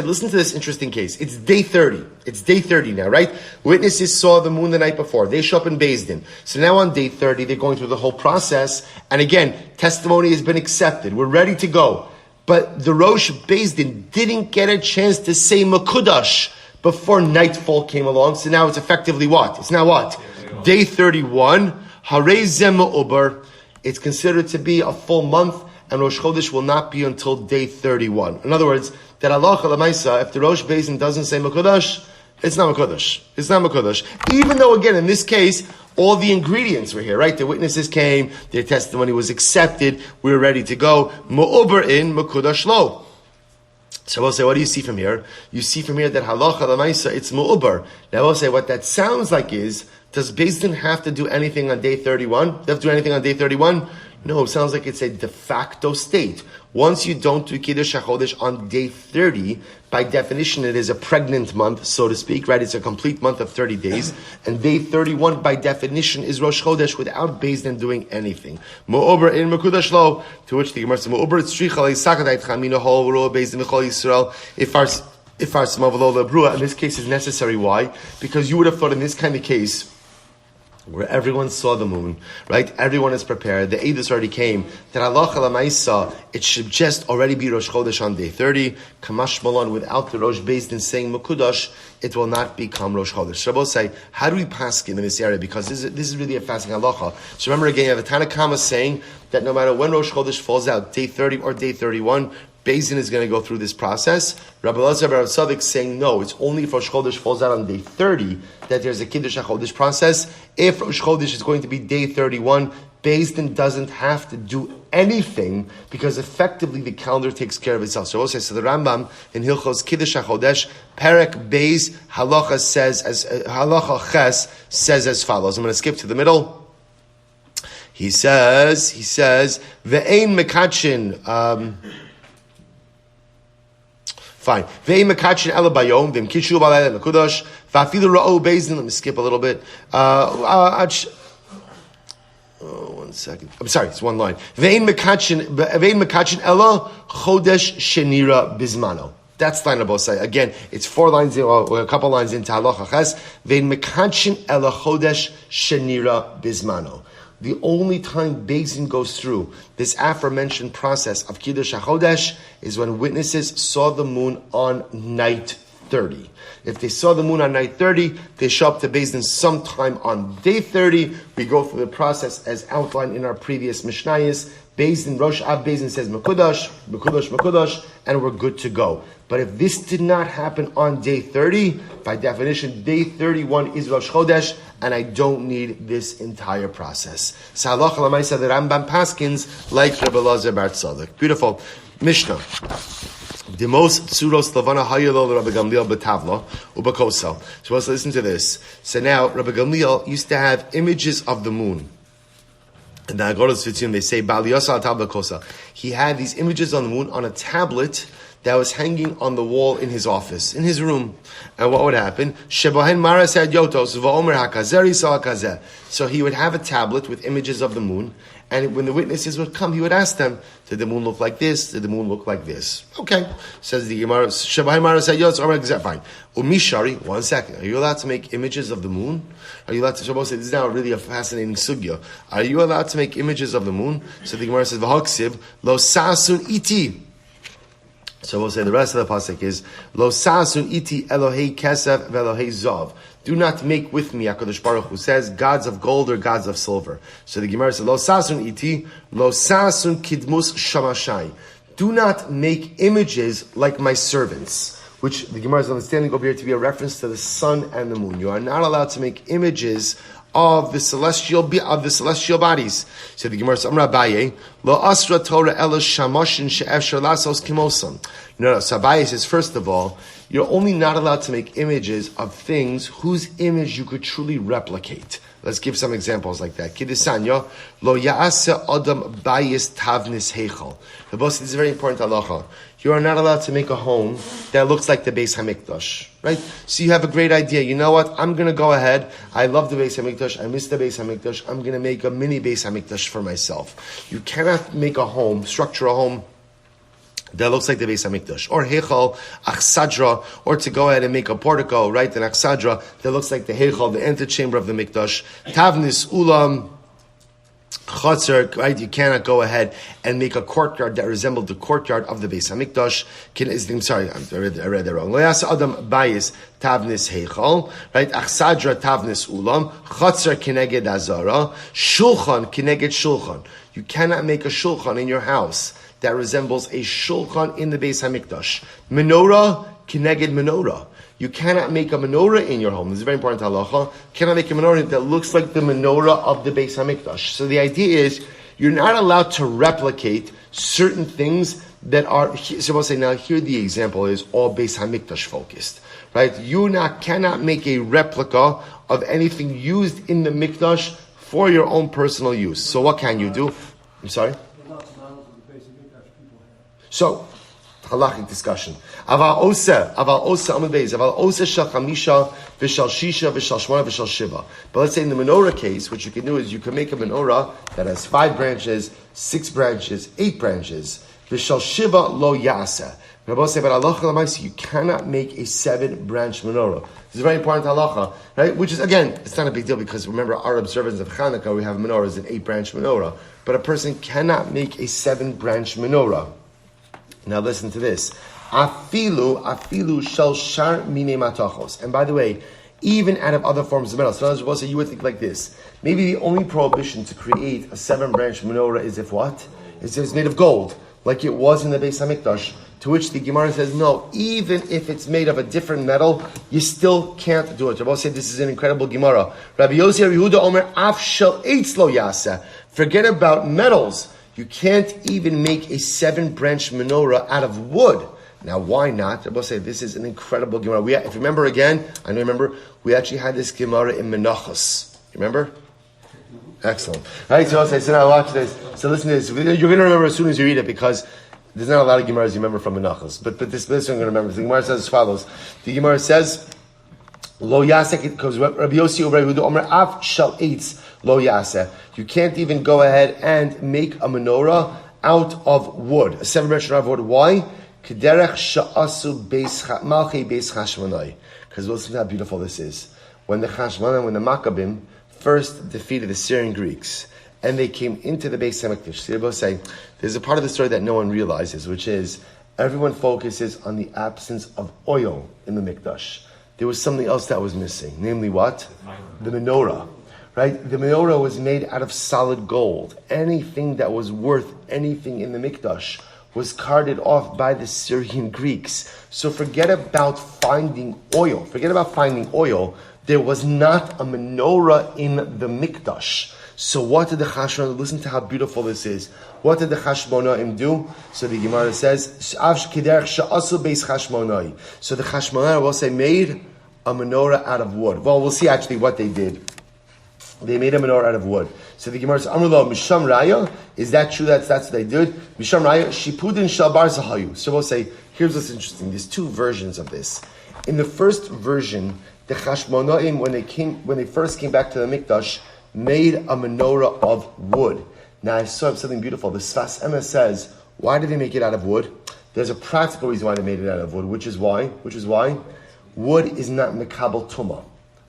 Speaker 1: listen to this interesting case. It's day 30. It's day 30 now, right? Witnesses saw the moon the night before. They show up in Beis Din. So now on day 30, they're going through the whole process. And again, testimony has been accepted. We're ready to go. But the Rosh Beis Din didn't get a chance to say Mekudash before nightfall came along. So now it's effectively what? It's now what? Day 31. Harei Zeh Me'uber. It's considered to be a full month. And Rosh Chodesh will not be until day 31. In other words, that halacha l'maisa, if the Rosh Beis Din doesn't say Mekudash, it's not Mekudash. It's not Mekudash. Even though, again, in this case, all the ingredients were here, right? The witnesses came, their testimony was accepted, we were ready to go. Mu'uber in, Mekudash lo. So we'll say, what do you see from here? You see from here that halacha l'maisa, it's Mu'uber. Now we'll say, what that sounds like is, does Beis Din have to do anything on day 31? Do they have to do anything on day 31? No, it sounds like it's a de facto state. Once you don't do Kiddush HaChodesh on day 30, by definition it is a pregnant month, so to speak, right? It's a complete month of 30 days. And day 31, by definition, is Rosh Chodesh without Beis Din doing anything. Mo'ober in Mekudash lo, to which the Gemara says, Mo'ober tzricha le'sakadait chamina hol ro Beis Din v'chol Yisrael. If our smavalo lebrua, in this case is necessary. Why? Because you would have thought in this kind of case, where everyone saw the moon, right? Everyone is prepared. The Eidos already came. That halacha l'maisa, it should just already be Rosh Chodesh on day 30. Kamash Malon, without the Rosh Beis Din saying Mekudash, it will not become Rosh Chodesh. So we'll say, how do we paskin in this area? Because this is really a fasting halacha. So remember again, you have a Tanakama saying that no matter when Rosh Chodesh falls out, day 30 or day 31, Beis Din is going to go through this process. Rabbi Elazar Bar Tzadik saying no, it's only if Rosh Chodesh falls out on day 30 that there's a Kiddush HaChodesh process. If Rosh Chodesh is going to be day 31, Beis Din doesn't have to do anything because effectively the calendar takes care of itself. So we'll say, so the Rambam in Hilchos Kiddush HaChodesh, Perek Beis Halacha says as Halacha Ches says as follows. I'm going to skip to the middle. He says, Ve'ein Mekachin. Fine. Ve'im mekachin ela bayom, v'im kishu b'alayla mekudosh, v'afilu ra'o Beis Din. Let me skip a little bit. One second. I'm sorry, it's one line. Ve'im mekachin ela chodesh shenira bizmano. That's line of say. Again, it's 4 lines, or a couple lines into halacha ches. Ve'im mekachin ela chodesh shenira bizmano. The only time Beis Din goes through this aforementioned process of Kiddush HaChodesh is when witnesses saw the moon on night 30. If they saw the moon on night 30, they show up to Beis Din sometime on day 30. We go through the process as outlined in our previous Mishnayos. Beis Din, Rosh Av Beis Din says Mekudash, and we're good to go. But if this did not happen on day 30, by definition, day 31 is Rosh Chodesh, and I don't need this entire process. So halacha l'maisa the Rambam paskins like Rabbi Elazar Bar Tzadik. Beautiful. Mishnah. The most tzuros lavana hayelo Rabbi Gamliel betavla ubakosa. So let's listen to this. So now Rabbi Gamliel used to have images of the moon. And the Agoros Vitzim, they say Bal Yosa Tabla Kosa. He had these images on the moon on a tablet that was hanging on the wall in his office, in his room. And what would happen? Shebahen Maras had Yotos va'omer hakazeri sa hakazeh. So he would have a tablet with images of the moon. And when the witnesses would come, he would ask them, did the moon look like this? Did the moon look like this? Okay. Says the Gemara, Shabbai Mara said, fine. Umishari, 1 second. Are you allowed to make images of the moon? Are you allowed to, Shabbat said, this is now really a fascinating sugya. Are you allowed to make images of the moon? So the Gemara says, V'haksib, lo sasun iti. So we'll say the rest of the pasuk is, lo sasun iti Elohei kesef ve'Elohei zav. Do not make with me, HaKadosh Baruch Hu says, gods of gold or gods of silver. So the Gemara says, Lo sasun iti, lo sasun kidmus shamashai. Do not make images like my servants, which the Gemara is understanding over here to be a reference to the sun and the moon. You are not allowed to make images of the celestial bodies. So the Gemara says, Amra Abaye, Lo asra Torah ela shamoshin she'efshar lasos kimosam. No. So Abaye says, first of all, you're only not allowed to make images of things whose image you could truly replicate. Let's give some examples like that. Kidisanya, lo ya'ase adam bayis tavnis heichal. The boss, this is very important halacha. You are not allowed to make a home that looks like the Beis Hamikdash, right? So you have a great idea. You know what? I'm going to go ahead. I love the Beis Hamikdash. I miss the Beis Hamikdash. I'm going to make a mini Beis Hamikdash for myself. You cannot make a home, structure a home that looks like the Beis Hamikdash, or Heichal, Achsadra, or to go ahead and make a portico, right, an Achsadra, that looks like the Heichal, the antechamber of the Mikdash. Tavnis, Ulam, Chatzar, right, you cannot go ahead and make a courtyard that resembled the courtyard of the Beis Hamikdash. I'm sorry, I read that wrong. Le'as Adam Bayis, Tavnis Heichal, right, Achsadra, Tavnis Ulam, Chatzar, Kineged Azara, Shulchan, Kineged Shulchan. You cannot make a Shulchan in your house that resembles a shulchan in the Beis Hamikdash. Menorah, kineged menorah. You cannot make a menorah in your home. This is very important halacha. You cannot make a menorah that looks like the menorah of the Beis Hamikdash. So the idea is, you're not allowed to replicate certain things that are, so we'll say now, here the example is all Beis Hamikdash focused. Right? You cannot make a replica of anything used in the Mikdash for your own personal use. So what can you do? I'm sorry? So, halachic discussion. Aval osa amud beis. Aval osa shel chamisha v'shel shisha v'shel shmona v'shel shiva. But let's say in the menorah case, what you can do is you can make a menorah that has 5 branches, 6 branches, 8 branches. V'shel shiva lo yasa. Rabbi say, but halacha l'maisi, you cannot make a 7-branch menorah. This is very important halacha, right? Which is, again, it's not a big deal because remember our observance of Chanukah, we have menorahs, an 8-branch menorah. But a person cannot make a 7-branch menorah. Now listen to this. Afilu shel shar mine matachos. And by the way, even out of other forms of metal. So in other words, you would think like this. Maybe the only prohibition to create a 7-branch menorah is if what? Is if it's made of gold, like it was in the Beis Hamikdash. To which the Gemara says, no, even if it's made of a different metal, you still can't do it. Rabbi said this is an incredible Gemara. Rabbi Yosef Yehuda Omer af shel eitz lo yaseh. Forget about metals. You can't even make a 7-branch menorah out of wood. Now, why not? I will say this is an incredible Gemara. If you remember again, we actually had this Gemara in Menachos. You remember? Excellent. All right, so now watch this. So listen to this. You're going to remember as soon as you read it because there's not a lot of Gemaras you remember from Menachos. But this one you're going to remember. The Gemara says as follows. The Gemara says, Lo yaseh, because Rabbi Yossi over Yehuda Omer af shel eitz lo yaseh. You can't even go ahead and make a menorah out of wood, a 7-branch menorah of wood. Why? Kederech sha'asu malchei beis Chashmonai. Because listen to how beautiful this is. When the Maccabim first defeated the Syrian Greeks, and they came into the Beis Hamikdash, see, they both say, there's a part of the story that no one realizes, which is everyone focuses on the absence of oil in the Mikdash. There was something else that was missing. Namely what? The menorah. Right? The menorah was made out of solid gold. Anything that was worth anything in the Mikdash was carted off by the Syrian Greeks. So forget about finding oil. there was not a menorah in the mikdash. So what did the Chashmonaim, listen to how beautiful this is. What did the Chashmonaim do? So the Gemara says, so the Chashmonaim will say, made a menorah out of wood. Well, we'll see actually what they did. They made a menorah out of wood. So the Gemara says, Amrullah, Misham Raya, is that true? That's what they did? Misham Raya, Shipudin Shalbar Zahayu. So we'll say, here's what's interesting. There's two versions of this. In the first version, the Chashmonaim, when they first came back to the Mikdash, made a menorah of wood. Now I saw something beautiful. The Sfas Emes says, why did they make it out of wood? There's a practical reason why they made it out of wood, which is why wood is not mekabel tumah.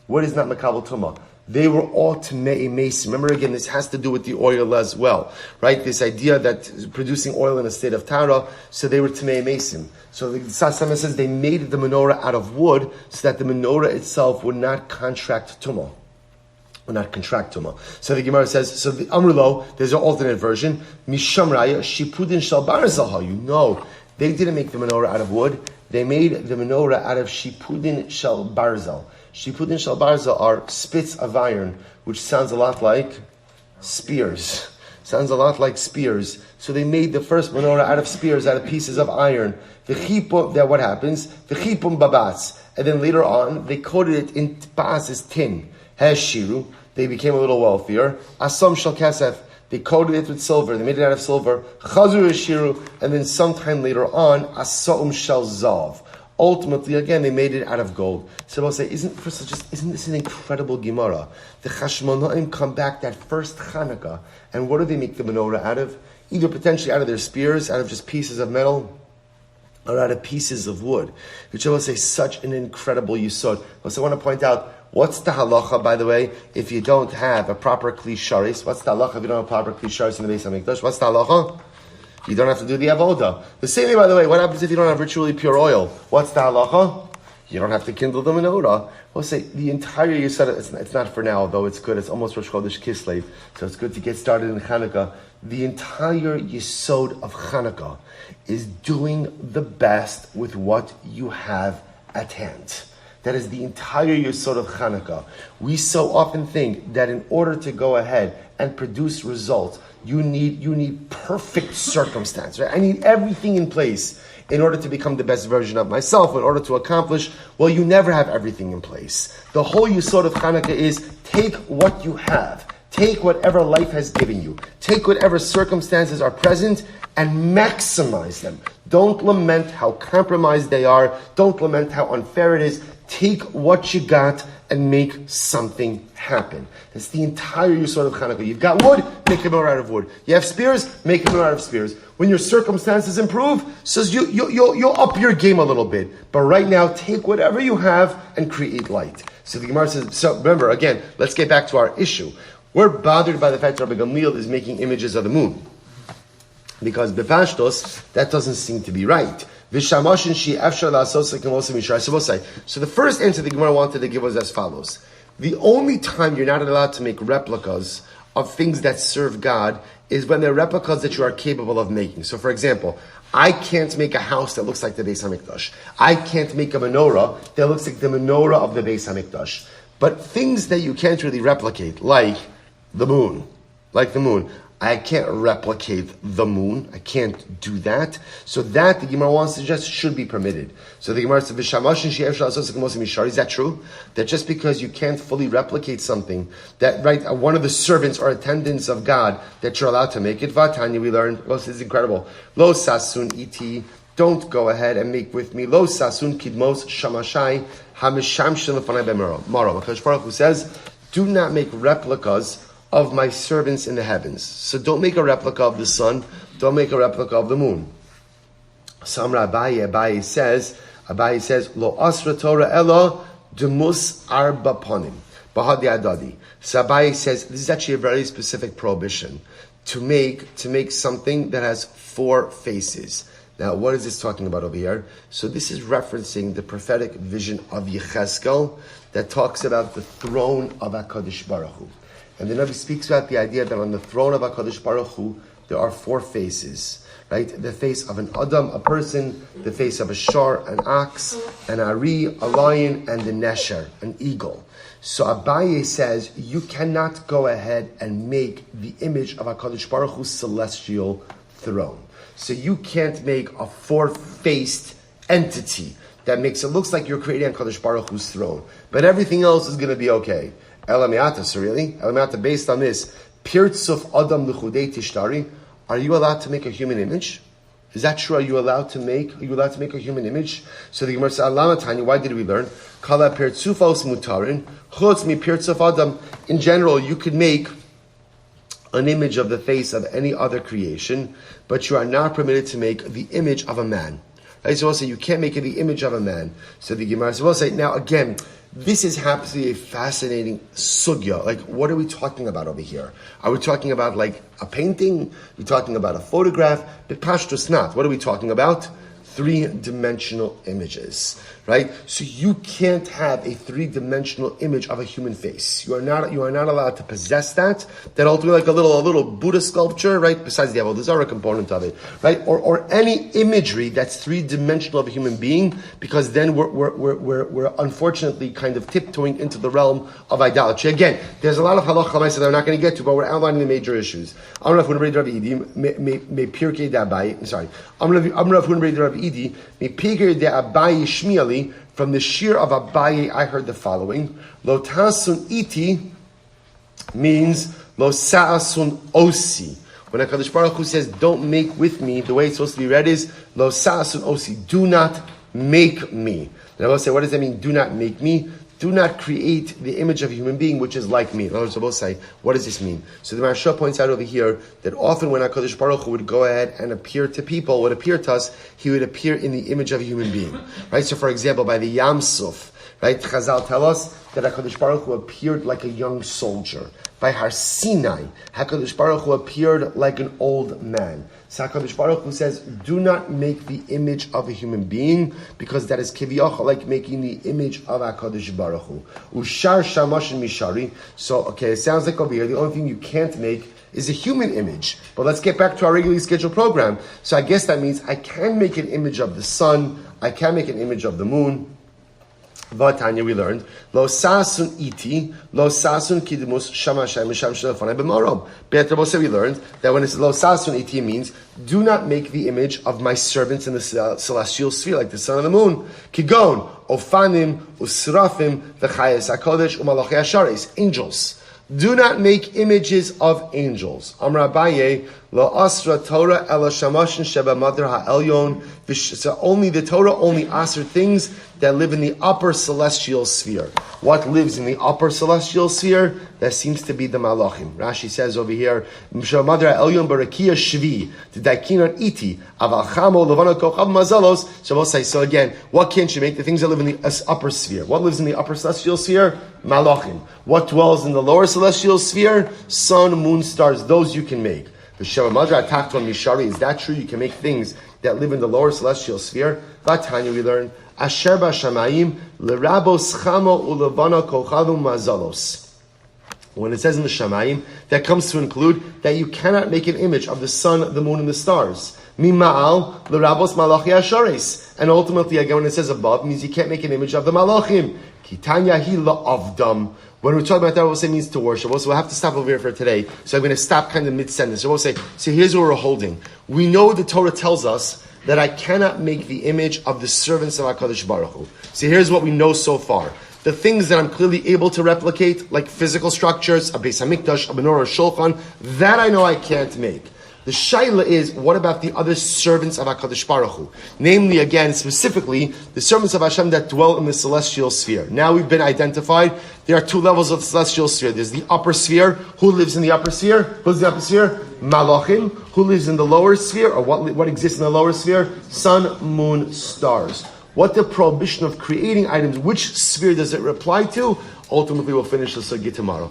Speaker 1: Wood is not mekabel tumah. They were all Tamei Mason. Remember again, this has to do with the oil as well, right? This idea that producing oil in a state of Tara, so they were Tamei Mason. So the Sfas Emes says they made the menorah out of wood so that the menorah itself would not contract tumah. Not contract tumah. So the Gemara says, so the Amrulo, there's an alternate version. Misham Raya, Shipudin Shal Barzahayu. No, they didn't make the menorah out of wood. They made the menorah out of Shipudin Shal Barzal. Shipudin Shal Barzal are spits of iron, which sounds a lot like spears. Sounds a lot like spears. So they made the first menorah out of spears, out of pieces of iron. That what happens? V'chipum babats. And then later on, they coated it in ba'as, tin. Heshiru, they became a little wealthier. Asam shal kasef, they coated it with silver, they made it out of silver. Chazur Heshiru, and then sometime later on, Asaum shal zav. Ultimately, again, they made it out of gold. So I'll say, isn't this an incredible Gemara? The Chashmonaim come back that first Chanukah, and what do they make the menorah out of? Either potentially out of their spears, out of just pieces of metal, or out of pieces of wood. Which I will say, such an incredible yisod. Also, I want to point out, what's the halacha, by the way, if you don't have a proper kli sharis? What's the halacha if you don't have a proper kli sharis in the Beis HaMikdash? What's the halacha? You don't have to do the avoda. The same way, by the way, what happens if you don't have ritually pure oil? What's the halacha? You don't have to kindle the menorah. We'll say the entire yisod, it's not for now, though it's good. It's almost Rosh Chodesh Kislev, so it's good to get started in Chanukah. The entire yisod of Chanukah is doing the best with what you have at hand. That is the entire yisod of Chanukah. We so often think that in order to go ahead and produce results, you need perfect circumstance, right? I need everything in place in order to become the best version of myself, in order to accomplish. Well, you never have everything in place. The whole yisod of Chanukah is take what you have. Take whatever life has given you. Take whatever circumstances are present and maximize them. Don't lament how compromised they are. Don't lament how unfair it is. Take what you got and make something happen. That's the entire yisod of Chanukah. You've got wood, make a menorah out of wood. You have spears, make a menorah out of spears. When your circumstances improve, says you'll up your game a little bit. But right now, take whatever you have and create light. So the Gemara says, so remember, again, let's get back to our issue. We're bothered by the fact that Rabbi Gamliel is making images of the moon. Because bepashtos, that doesn't seem to be right. So the first answer the Gemara wanted to give was as follows. The only time you're not allowed to make replicas of things that serve God is when they're replicas that you are capable of making. So for example, I can't make a house that looks like the Beis HaMikdash. I can't make a menorah that looks like the menorah of the Beis HaMikdash. But things that you can't really replicate, like the moon, I can't replicate the moon. I can't do that. So that, the Gemara wants to suggest, should be permitted. So the Gemara says, is that true? That just because you can't fully replicate something, that one of the servants or attendants of God, that you're allowed to make it? Vatanya, we learned, this is incredible. Lo sasun iti, don't go ahead and make with me. Lo sasun kidmos shamashai hamisham lefanai b'maro. Because Baruch Hu says, do not make replicas of my servants in the heavens. So don't make a replica of the sun. Don't make a replica of the moon. Samra Abaye says, Lo asra Torah elo demus arba ponim. Bahadi adadi. So Abaye says, this is actually a very specific prohibition. To make something that has 4 faces. Now, what is this talking about over here? So this is referencing the prophetic vision of Yechezkel that talks about the throne of HaKadosh Baruch Hu. And the Navi speaks about the idea that on the throne of HaKadosh Baruch Hu, there are 4 faces, right? The face of an Adam, a person, the face of a shar, an ox, an ari, a lion, and a nesher, an eagle. So Abaye says, you cannot go ahead and make the image of HaKadosh Baruch Hu's celestial throne. So you can't make a four-faced entity that makes it looks like you're creating HaKadosh Baruch Hu's throne. But everything else is going to be okay. Elamiata, so really? Elamiata, based on this, Pirtzuf Adam L'chudei Tishtari, are you allowed to make a human image? Is that true? Are you allowed to make a human image? So the Gemara says, Alama Tanya, why did we learn? Kala Pirtzufos Mutarin, Chutz Mi Pirtzuf Adam. In general, you could make an image of the face of any other creation, but you are not permitted to make the image of a man. Right? So we'll say you can't make it the image of a man. So the Gemara says, we'll say, now again, this is happens to be a fascinating sugya. Like, what are we talking about over here? Are we talking about like a painting? Are we talking about a photograph? But pashtus not. What are we talking about? Three-dimensional images, right? So you can't have a three-dimensional image of a human face. You are not allowed to possess that. That ultimately like a little Buddha sculpture, right? Besides the Elazar component of it, right? Or any imagery that's three-dimensional of a human being, because then we're unfortunately kind of tiptoeing into the realm of idolatry. Again, there's a lot of halacha that I'm not going to get to, but we're outlining the major issues. I'm Rav Huna Rabbi Idi, from the shir of Abaye, I heard the following. Lo tasun iti means lo sa'asun osi. When HaKadosh Baruch Hu says, don't make with me, the way it's supposed to be read is lo sa'asun osi. Do not make me. And I will say, what does that mean? Do not make me. Do not create the image of a human being which is like me. In other words, I will say, what does this mean? So the Maharsha points out over here that often when HaKadosh Baruch Hu would go ahead and appear to people, would appear to us, he would appear in the image of a human being. Right? So for example, by the Yam Suf, right? Chazal tell us that HaKadosh Baruch Hu appeared like a young soldier. By Har Sinai, HaKadosh Baruch Hu appeared like an old man. So HaKadosh Baruch Hu says, do not make the image of a human being, because that is kiviyach, like making the image of HaKadosh Baruch Hu. Ushar shamash and mishari. So, okay, it sounds like over here, the only thing you can't make is a human image. But let's get back to our regularly scheduled program. So I guess that means I can make an image of the sun, I can make an image of the moon. Vatanya, we learned lo sasun iti, lo sasun kidimus shamashay misham shelafonai b'marom. Be'etrabose, we learned that when it's lo sasun iti, it means do not make the image of my servants in the celestial sphere, like the sun and the moon. Kigon ofanim usrafim v'chayes hakodesh umalachei hasharis, angels. Do not make images of angels. Amar Abaye, lo asra Torah ela shamashin sheba madar ha'elyon. So only the Torah only asr things that live in the upper celestial sphere. What lives in the upper celestial sphere? That seems to be the malachim. Rashi says over here, sheba madar ha'elyon barakia shvi the daikinon iti aval chamo levana kochav mazalos. So again, what can't you make? The things that live in the upper sphere. What lives in the upper celestial sphere? Malachim. What dwells in the lower celestial sphere? Sun, moon, stars. Those you can make. The Shema Madra Takton Mishari, is that true? You can make things that live in the lower celestial sphere. Vatanya, we learn Asher Bashamayim Lerabos Chamo Ulevana Kochavim Mazalos. When it says in the Shamayim, that comes to include that you cannot make an image of the sun, the moon, and the stars. Mima'al Lerabos Malachi Asharis. And ultimately, again, when it says above, it means you can't make an image of the Malachim. Kitanya Hila Avdam. When we're talking about that, we'll say it means to worship. So we'll have to stop over here for today. So I'm going to stop kind of mid-sentence. So we'll say, so here's what we're holding. We know the Torah tells us that I cannot make the image of the servants of HaKadosh Baruch Hu. So here's what we know so far. The things that I'm clearly able to replicate, like physical structures, a Beis HaMikdash, a menorah, a shulchan, that I know I can't make. The shaila is, what about the other servants of HaKadosh Baruch Hu? Namely, again, specifically, the servants of Hashem that dwell in the celestial sphere. Now we've been identified. There are two levels of the celestial sphere. There's the upper sphere. Who lives in the upper sphere? Who's in the upper sphere? Malachim. Who lives in the lower sphere? Or what exists in the lower sphere? Sun, moon, stars. What the prohibition of creating items, which sphere does it apply to? Ultimately, we'll finish the sugya tomorrow.